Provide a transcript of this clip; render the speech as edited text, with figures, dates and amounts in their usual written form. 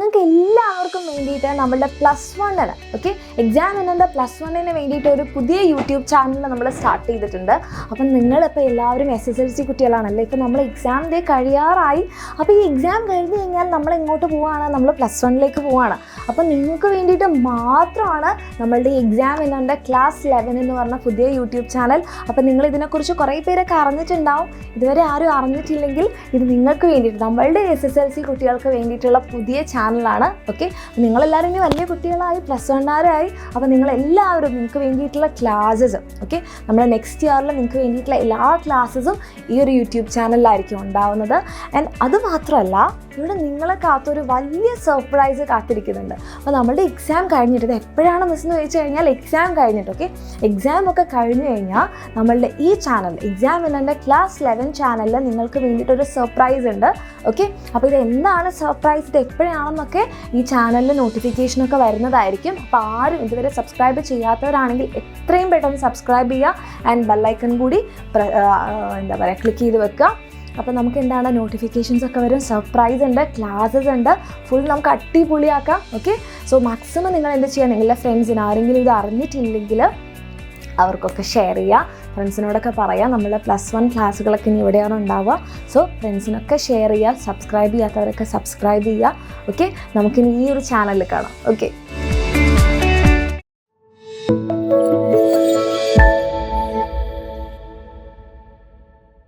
നിങ്ങൾക്ക് എല്ലാവർക്കും വേണ്ടിയിട്ട് നമ്മളുടെ +1 ഓക്കെ എക്സാം വിന്നറിൻ്റെ +1 വേണ്ടിയിട്ട് ഒരു പുതിയ യൂട്യൂബ് ചാനൽ നമ്മൾ സ്റ്റാർട്ട് ചെയ്തിട്ടുണ്ട്. അപ്പം നിങ്ങളിപ്പോൾ എല്ലാവരും SSLC കുട്ടികളാണല്ലേ. ഇപ്പോൾ നമ്മൾ എക്സാം ഡേ കഴിയാറായി. അപ്പോൾ ഈ എക്സാം കഴിഞ്ഞ് കഴിഞ്ഞാൽ നമ്മൾ എങ്ങോട്ട് പോവുകയാണ്? നമ്മൾ +1 പോവുകയാണ്. അപ്പോൾ നിങ്ങൾക്ക് വേണ്ടിയിട്ട് മാത്രമാണ് നമ്മളുടെ ഈ എക്സാം വിന്നറിൻ്റെ ക്ലാസ് 11 എന്ന് പറഞ്ഞ പുതിയ യൂട്യൂബ് ചാനൽ. അപ്പോൾ നിങ്ങൾ ഇതിനെക്കുറിച്ച് കുറേ പേരൊക്കെ അറിഞ്ഞിട്ടുണ്ടാവും. ഇതുവരെ ആരും അറിഞ്ഞിട്ടില്ലെങ്കിൽ ഇത് നിങ്ങൾക്ക് വേണ്ടിയിട്ട് നമ്മളുടെ SSLC കുട്ടികൾക്ക് വേണ്ടിയിട്ടുള്ള പുതിയ ചാനലാണ്. ഓക്കെ, നിങ്ങളെല്ലാവരും ഇനി വലിയ കുട്ടികളായി +1 അപ്പോൾ നിങ്ങളെല്ലാവരും നിങ്ങൾക്ക് വേണ്ടിയിട്ടുള്ള ക്ലാസ്സസ് ഓക്കെ നമ്മൾ നെക്സ്റ്റ് ഇയറിൽ നിങ്ങൾക്ക് വേണ്ടിയിട്ടുള്ള എല്ലാ ക്ലാസ്സസും ഈ ഒരു യൂട്യൂബ് ചാനലിലായിരിക്കും ഉണ്ടാവുന്നത്. ആൻഡ് അതുമാത്രമല്ല, ഇവിടെ നിങ്ങളെ കാത്തൊരു വലിയ സർപ്രൈസ് കാത്തിരിക്കുന്നുണ്ട്. അപ്പോൾ നമ്മളുടെ എക്സാം കഴിഞ്ഞിട്ട്, ഇത് എപ്പോഴാണ് മിസ് എന്ന് ചോദിച്ചു കഴിഞ്ഞാൽ എക്സാം കഴിഞ്ഞിട്ട് ഓക്കെ എക്സാം ഒക്കെ കഴിഞ്ഞ് കഴിഞ്ഞാൽ നമ്മളുടെ ഈ ചാനൽ എക്സാം വിന്നറിൻ്റെ ക്ലാസ് 11 ചാനലിൽ നിങ്ങൾക്ക് വേണ്ടിയിട്ടൊരു സർപ്രൈസ് ഉണ്ട്. ഓക്കെ, അപ്പോൾ ഇത് എന്താണ് സർപ്രൈസ്, ഇത് എപ്പോഴാണെന്നൊക്കെ ഈ ചാനലിൽ നോട്ടിഫിക്കേഷനൊക്കെ വരുന്നതായിരിക്കും. അപ്പോൾ ആരും ഇതുവരെ സബ്സ്ക്രൈബ് ചെയ്യാത്തവരാണെങ്കിൽ എത്രയും പെട്ടെന്ന് സബ്സ്ക്രൈബ് ചെയ്യുക. ആൻഡ് ബെല്ലൈക്കൺ കൂടി ക്ലിക്ക് ചെയ്ത് വെക്കുക. അപ്പോൾ നമുക്ക് എന്താണ് നോട്ടിഫിക്കേഷൻസ് ഒക്കെ വരും, സർപ്രൈസ് ഉണ്ട്, ക്ലാസ്സസ് ഉണ്ട്, ഫുൾ നമുക്ക് അടിപൊളിയാക്കാം. ഓക്കെ, സോ മാക്സിമം നിങ്ങൾ എന്ത് ചെയ്യുക, നിങ്ങളുടെ ഫ്രണ്ട്സിന് ആരെങ്കിലും ഇത് അറിഞ്ഞിട്ടില്ലെങ്കിൽ അവർക്കൊക്കെ ഷെയർ ചെയ്യുക, ഫ്രണ്ട്സിനോടൊക്കെ പറയാം. നമ്മളെ +1 ക്ലാസ്സുകളൊക്കെ ഇനി ഇവിടെയാണ് ഉണ്ടാവുക. സോ ഫ്രണ്ട്സിനൊക്കെ ഷെയർ ചെയ്യുക, സബ്സ്ക്രൈബ് ചെയ്യാത്തവരൊക്കെ സബ്സ്ക്രൈബ് ചെയ്യുക. ഓക്കെ, നമുക്കിനി ഈ ഒരു ചാനലിൽ കാണാം. ഓക്കെ.